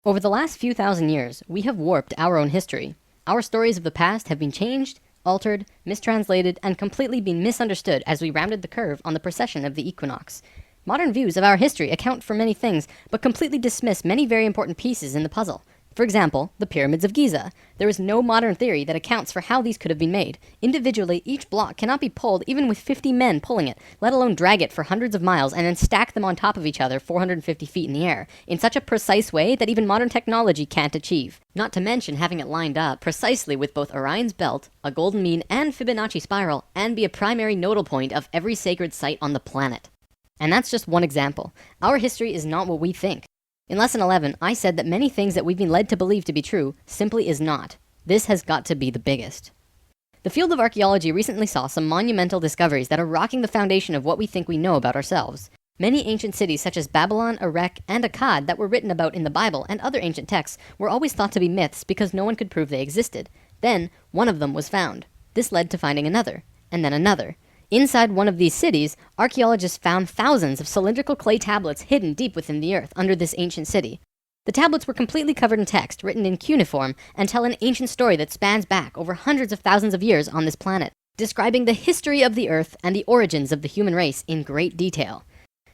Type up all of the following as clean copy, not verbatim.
Over the last few thousand years, we have warped our own history. Our stories of the past have been changed, altered, mistranslated, and completely been misunderstood as we rounded the curve on the precession of the equinox. Modern views of our history account for many things, but completely dismiss many very important pieces in the puzzle. For example, the pyramids of Giza. There is no modern theory that accounts for how these could have been made. Individually, each block cannot be pulled even with 50 men pulling it, let alone drag it for hundreds of miles and then stack them on top of each other 450 feet in the air, in such a precise way that even modern technology can't achieve. Not to mention having it lined up precisely with both Orion's belt, a golden mean, and Fibonacci spiral, and be a primary nodal point of every sacred site on the planet. And that's just one example. Our history is not what we think. In Lesson 11, I said that many things that we've been led to believe to be true simply is not. This has got to be the biggest. The field of archaeology recently saw some monumental discoveries that are rocking the foundation of what we think we know about ourselves. Many ancient cities such as Babylon, Erech, and Akkad that were written about in the Bible and other ancient texts were always thought to be myths because no one could prove they existed. Then, one of them was found. This led to finding another, and then another. Inside one of these cities, archaeologists found thousands of cylindrical clay tablets hidden deep within the earth under this ancient city. The tablets were completely covered in text written in cuneiform and tell an ancient story that spans back over hundreds of thousands of years on this planet, describing the history of the earth and the origins of the human race in great detail.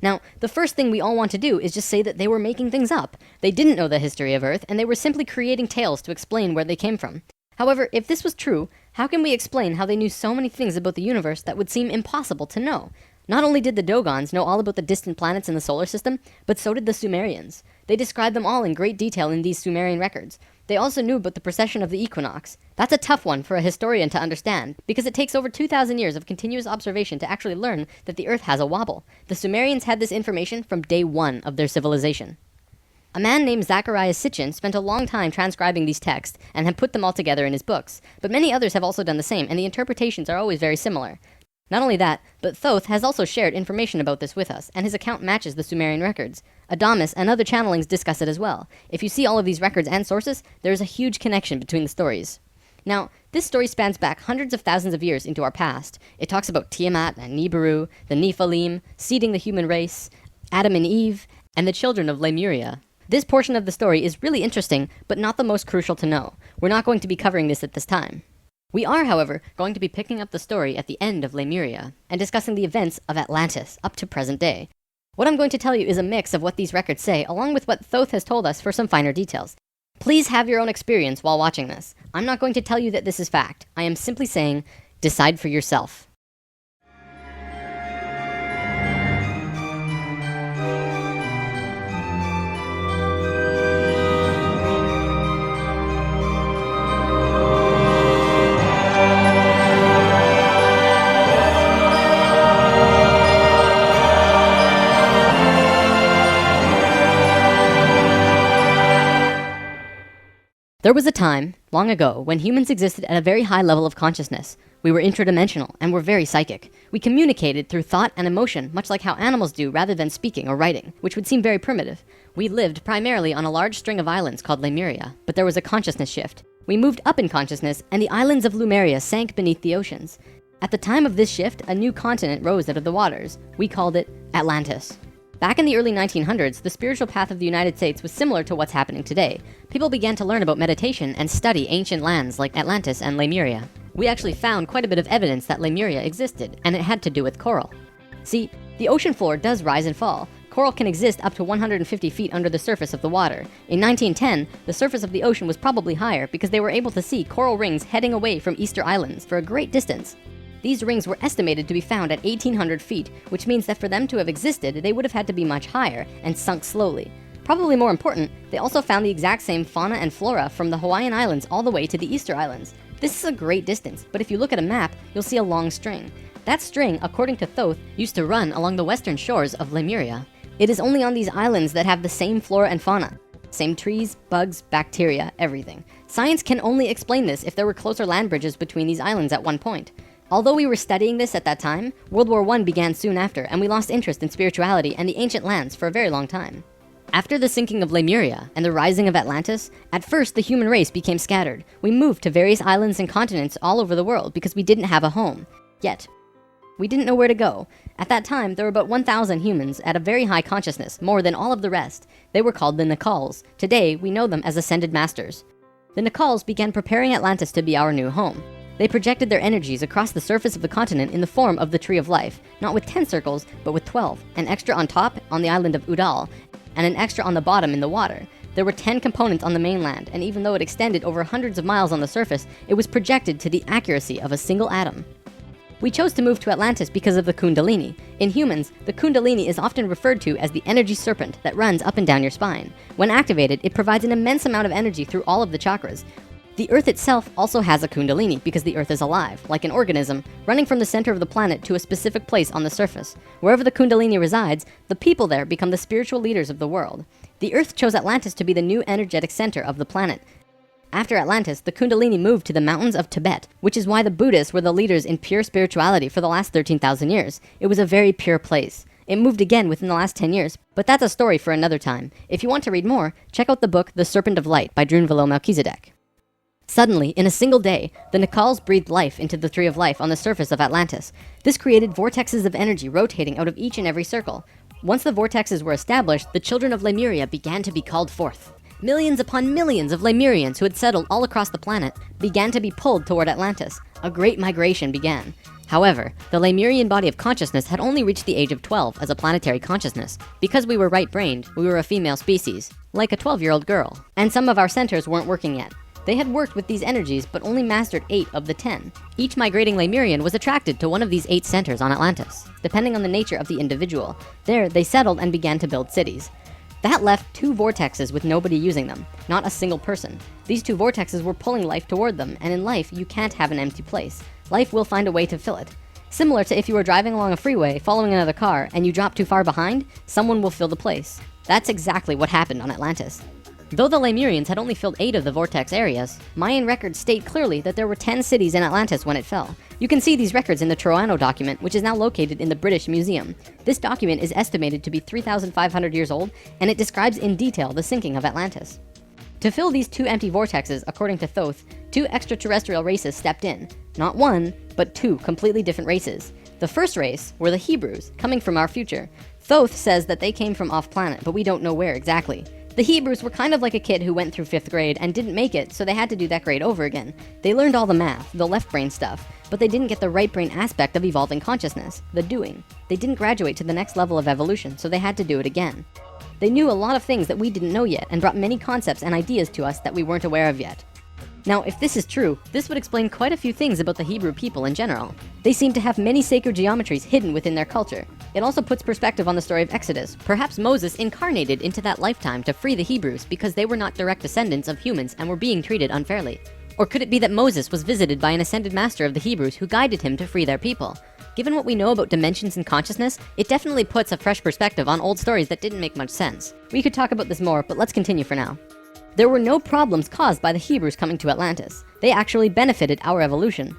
Now, the first thing we all want to do is just say that they were making things up. They didn't know the history of Earth, and they were simply creating tales to explain where they came from. However, if this was true, how can we explain how they knew so many things about the universe that would seem impossible to know? Not only did the Dogons know all about the distant planets in the solar system, but so did the Sumerians. They described them all in great detail in these Sumerian records. They also knew about the precession of the equinox. That's a tough one for a historian to understand, because it takes over 2,000 years of continuous observation to actually learn that the Earth has a wobble. The Sumerians had this information from day one of their civilization. A man named Zacharias Sitchin spent a long time transcribing these texts and had put them all together in his books, but many others have also done the same, and the interpretations are always very similar. Not only that, but Thoth has also shared information about this with us, and his account matches the Sumerian records. Adamus and other channelings discuss it as well. If you see all of these records and sources, there is a huge connection between the stories. Now, this story spans back hundreds of thousands of years into our past. It talks about Tiamat and Nibiru, the Nephilim, seeding the human race, Adam and Eve, and the children of Lemuria. This portion of the story is really interesting, but not the most crucial to know. We're not going to be covering this at this time. We are, however, going to be picking up the story at the end of Lemuria and discussing the events of Atlantis up to present day. What I'm going to tell you is a mix of what these records say, along with what Thoth has told us for some finer details. Please have your own experience while watching this. I'm not going to tell you that this is fact. I am simply saying, decide for yourself. There was a time, long ago, when humans existed at a very high level of consciousness. We were intradimensional and were very psychic. We communicated through thought and emotion, much like how animals do rather than speaking or writing, which would seem very primitive. We lived primarily on a large string of islands called Lemuria, but there was a consciousness shift. We moved up in consciousness, and the islands of Lemuria sank beneath the oceans. At the time of this shift, a new continent rose out of the waters. We called it Atlantis. Back in the early 1900s, the spiritual path of the United States was similar to what's happening today. People began to learn about meditation and study ancient lands like Atlantis and Lemuria. We actually found quite a bit of evidence that Lemuria existed, and it had to do with coral. See, the ocean floor does rise and fall. Coral can exist up to 150 feet under the surface of the water. In 1910, the surface of the ocean was probably higher because they were able to see coral rings heading away from Easter Islands for a great distance. These rings were estimated to be found at 1,800 feet, which means that for them to have existed, they would have had to be much higher and sunk slowly. Probably more important, they also found the exact same fauna and flora from the Hawaiian Islands all the way to the Easter Islands. This is a great distance, but if you look at a map, you'll see a long string. That string, according to Thoth, used to run along the western shores of Lemuria. It is only on these islands that have the same flora and fauna. Same trees, bugs, bacteria, everything. Science can only explain this if there were closer land bridges between these islands at one point. Although we were studying this at that time, World War I began soon after, and we lost interest in spirituality and the ancient lands for a very long time. After the sinking of Lemuria and the rising of Atlantis, at first the human race became scattered. We moved to various islands and continents all over the world because we didn't have a home. Yet, we didn't know where to go. At that time, there were about 1,000 humans at a very high consciousness, more than all of the rest. They were called the Nakals. Today, we know them as Ascended Masters. The Nakals began preparing Atlantis to be our new home. They projected their energies across the surface of the continent in the form of the Tree of Life, not with 10 circles, but with 12, an extra on top on the island of Udal, and an extra on the bottom in the water. There were 10 components on the mainland, and even though it extended over hundreds of miles on the surface, it was projected to the accuracy of a single atom. We chose to move to Atlantis because of the Kundalini. In humans, the Kundalini is often referred to as the energy serpent that runs up and down your spine. When activated, it provides an immense amount of energy through all of the chakras. The Earth itself also has a Kundalini because the Earth is alive, like an organism, running from the center of the planet to a specific place on the surface. Wherever the Kundalini resides, the people there become the spiritual leaders of the world. The Earth chose Atlantis to be the new energetic center of the planet. After Atlantis, the Kundalini moved to the mountains of Tibet, which is why the Buddhists were the leaders in pure spirituality for the last 13,000 years. It was a very pure place. It moved again within the last 10 years, but that's a story for another time. If you want to read more, check out the book The Serpent of Light by Drunvalo Melchizedek. Suddenly, in a single day, the Nakals breathed life into the Tree of Life on the surface of Atlantis. This created vortexes of energy rotating out of each and every circle. Once the vortexes were established, the children of Lemuria began to be called forth. Millions upon millions of Lemurians who had settled all across the planet began to be pulled toward Atlantis. A great migration began. However, the Lemurian body of consciousness had only reached the age of 12 as a planetary consciousness. Because we were right-brained, we were a female species, like a 12-year-old girl. And some of our centers weren't working yet. They had worked with these energies, but only mastered 8 of the 10. Each migrating Lemurian was attracted to one of these 8 centers on Atlantis, depending on the nature of the individual. There, they settled and began to build cities. That left 2 vortexes with nobody using them, not a single person. These 2 vortexes were pulling life toward them, and in life, you can't have an empty place. Life will find a way to fill it. Similar to if you were driving along a freeway, following another car, and you drop too far behind, someone will fill the place. That's exactly what happened on Atlantis. Though the Lemurians had only filled 8 of the vortex areas, Mayan records state clearly that there were 10 cities in Atlantis when it fell. You can see these records in the Troano document, which is now located in the British Museum. This document is estimated to be 3,500 years old, and it describes in detail the sinking of Atlantis. To fill these 2 empty vortexes, according to Thoth, 2 extraterrestrial races stepped in. Not 1, but 2 completely different races. The first race were the Hebrews, coming from our future. Thoth says that they came from off-planet, but we don't know where exactly. The Hebrews were kind of like a kid who went through 5th grade and didn't make it, so they had to do that grade over again. They learned all the math, the left brain stuff, but they didn't get the right brain aspect of evolving consciousness, the doing. They didn't graduate to the next level of evolution, so they had to do it again. They knew a lot of things that we didn't know yet and brought many concepts and ideas to us that we weren't aware of yet. Now, if this is true, this would explain quite a few things about the Hebrew people in general. They seem to have many sacred geometries hidden within their culture. It also puts perspective on the story of Exodus. Perhaps Moses incarnated into that lifetime to free the Hebrews because they were not direct descendants of humans and were being treated unfairly. Or could it be that Moses was visited by an ascended master of the Hebrews who guided him to free their people? Given what we know about dimensions and consciousness, it definitely puts a fresh perspective on old stories that didn't make much sense. We could talk about this more, but let's continue for now. There were no problems caused by the Hebrews coming to Atlantis. They actually benefited our evolution.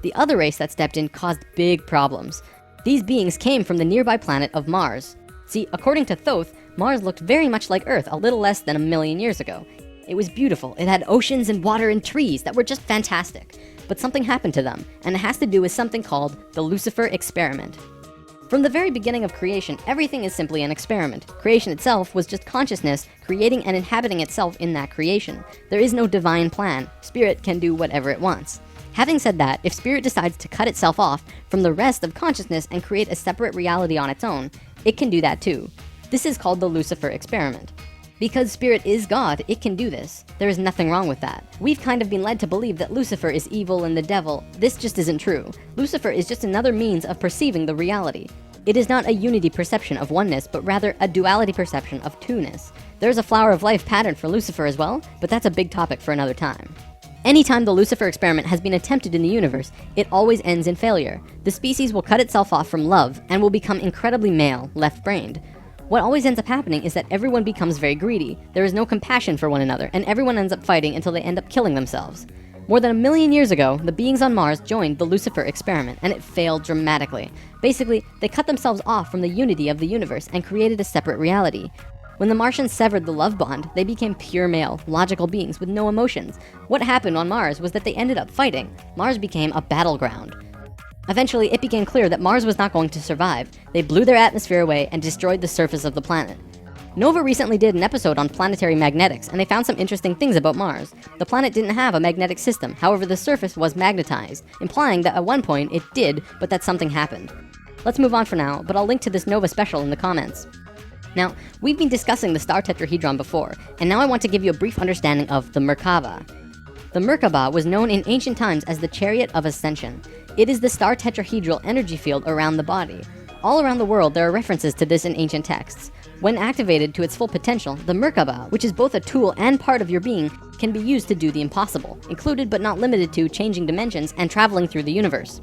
The other race that stepped in caused big problems. These beings came from the nearby planet of Mars. See, according to Thoth, Mars looked very much like Earth a little less than 1 million years ago. It was beautiful. It had oceans and water and trees that were just fantastic. But something happened to them, and it has to do with something called the Lucifer experiment. From the very beginning of creation, everything is simply an experiment. Creation itself was just consciousness creating and inhabiting itself in that creation. There is no divine plan. Spirit can do whatever it wants. Having said that, if spirit decides to cut itself off from the rest of consciousness and create a separate reality on its own, it can do that too. This is called the Lucifer experiment. Because spirit is God, it can do this. There is nothing wrong with that. We've kind of been led to believe that Lucifer is evil and the devil. This just isn't true. Lucifer is just another means of perceiving the reality. It is not a unity perception of oneness, but rather a duality perception of two-ness. There's a flower of life pattern for Lucifer as well, but that's a big topic for another time. Anytime the Lucifer experiment has been attempted in the universe, it always ends in failure. The species will cut itself off from love and will become incredibly male, left-brained. What always ends up happening is that everyone becomes very greedy. There is no compassion for one another, and everyone ends up fighting until they end up killing themselves. More than 1 million years ago, the beings on Mars joined the Lucifer experiment, and it failed dramatically. Basically, they cut themselves off from the unity of the universe and created a separate reality. When the Martians severed the love bond, they became pure male, logical beings with no emotions. What happened on Mars was that they ended up fighting. Mars became a battleground. Eventually, it became clear that Mars was not going to survive. They blew their atmosphere away and destroyed the surface of the planet. Nova recently did an episode on planetary magnetics, and they found some interesting things about Mars. The planet didn't have a magnetic system, however the surface was magnetized, implying that at one point it did, but that something happened. Let's move on for now, but I'll link to this Nova special in the comments. Now, we've been discussing the star tetrahedron before, and now I want to give you a brief understanding of the Merkaba. The Merkaba was known in ancient times as the Chariot of Ascension. It is the star tetrahedral energy field around the body. All around the world, there are references to this in ancient texts. When activated to its full potential, the Merkaba, which is both a tool and part of your being, can be used to do the impossible, included but not limited to changing dimensions and traveling through the universe.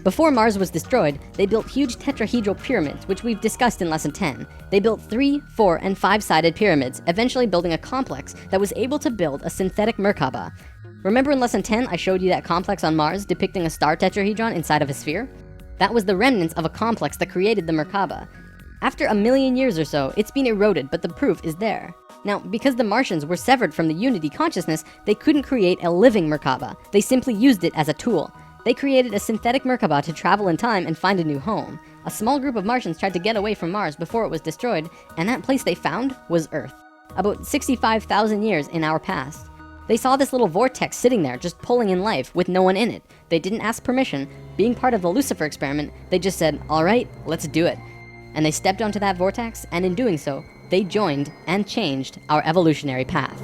Before Mars was destroyed, they built huge tetrahedral pyramids, which we've discussed in Lesson 10. They built 3, 4, and 5-sided pyramids, eventually building a complex that was able to build a synthetic Merkaba. Remember in Lesson 10, I showed you that complex on Mars depicting a star tetrahedron inside of a sphere? That was the remnants of a complex that created the Merkaba. After 1 million years or so, it's been eroded, but the proof is there. Now, because the Martians were severed from the Unity consciousness, they couldn't create a living Merkaba. They simply used it as a tool. They created a synthetic Merkaba to travel in time and find a new home. A small group of Martians tried to get away from Mars before it was destroyed, and that place they found was Earth. About 65,000 years in our past. They saw this little vortex sitting there, just pulling in life, with no one in it. They didn't ask permission. Being part of the Lucifer experiment, they just said, all right, let's do it. And they stepped onto that vortex, and in doing so, they joined and changed our evolutionary path.